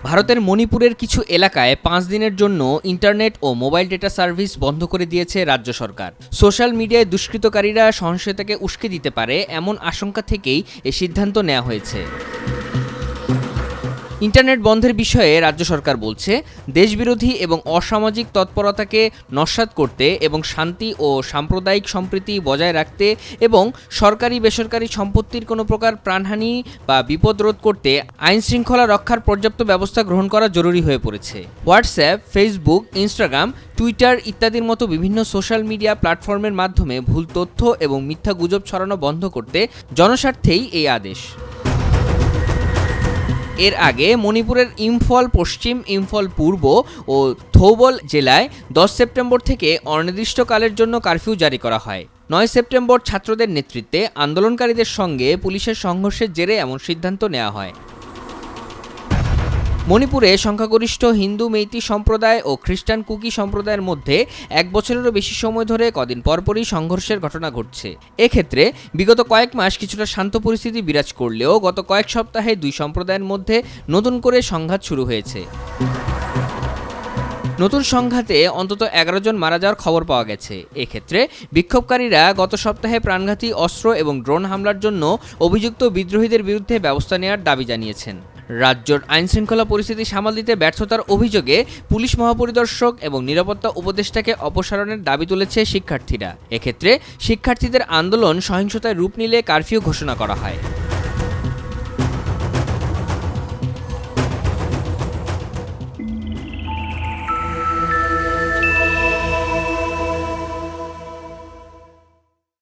ভারতের মণিপুরের কিছু এলাকায় 5 দিনের জন্য ইন্টারনেট ও মোবাইল ডেটা সার্ভিস বন্ধ করে দিয়েছে রাজ্য সরকার। সোশ্যাল মিডিয়ায় দুষ্কৃতকারীরা সহিংসতাকে উস্কে দিতে পারে এমন আশঙ্কা থেকেই এই সিদ্ধান্ত নেওয়া হয়েছে। ইন্টারনেট বন্ধের বিষয়ে রাজ্য সরকার বলছে, দেশবিরোধী এবং অসামাজিক তৎপরতাকে নস্যাৎ করতে এবং শান্তি ও সাম্প্রদায়িক সম্প্রীতি বজায় রাখতে এবং সরকারি বেসরকারি সম্পত্তির কোনো প্রকার প্রাণহানি বা বিপদ রোধ করতে আইন শৃঙ্খলা রক্ষার পর্যাপ্ত ব্যবস্থা গ্রহণ করা জরুরি হয়ে পড়েছে। হোয়াটসঅ্যাপ, ফেসবুক, ইনস্টাগ্রাম, টুইটার ইত্যাদির মতো বিভিন্ন সোশ্যাল মিডিয়া প্ল্যাটফর্মের মাধ্যমে ভুল তথ্য এবং মিথ্যা গুজব ছড়ানো বন্ধ করতে জনস্বার্থেই এই আদেশ। এর আগে মণিপুরের ইম্ফল পশ্চিম, ইম্ফল পূর্ব ও থৌবল জেলায় 10 সেপ্টেম্বর থেকে অনির্দিষ্টকালের জন্য কারফিউ জারি করা হয়। 9 সেপ্টেম্বর ছাত্রদের নেতৃত্বে আন্দোলনকারীদের সঙ্গে পুলিশের সংঘর্ষের জেরে এমন সিদ্ধান্ত নেওয়া হয়। মণিপুরে সংখ্যাগরিষ্ঠ হিন্দু মেইতি সম্প্রদায় ও খ্রিস্টান কুকি সম্প্রদায়ের মধ্যে 1 বছরেরও বেশি সময় ধরে কদিন পরপরই সংঘর্ষের ঘটনা ঘটছে। এক্ষেত্রে বিগত কয়েক মাস কিছুটা শান্ত পরিস্থিতি বিরাজ করলেও গত কয়েক সপ্তাহে দুই সম্প্রদায়ের মধ্যে নতুন করে সংঘাত শুরু হয়েছে। নতুন সংঘাতে অন্তত 11 জন মারা যাওয়ার খবর পাওয়া গেছে। এক্ষেত্রে বিক্ষোভকারীরা গত সপ্তাহে প্রাণঘাতী অস্ত্র এবং ড্রোন হামলার জন্য অভিযুক্ত বিদ্রোহীদের বিরুদ্ধে ব্যবস্থা নেওয়ার দাবি জানিয়েছেন। রাজ্যের আইনশৃঙ্খলা পরিস্থিতি সামাল দিতে ব্যর্থতার অভিযোগে পুলিশ মহাপরিদর্শক এবং নিরাপত্তা উপদেষ্টাকে অপসারণের দাবি তুলেছে শিক্ষার্থীরা। এক্ষেত্রে শিক্ষার্থীদের আন্দোলন সহিংসতায় রূপ নিলে কারফিউ ঘোষণা করা হয়।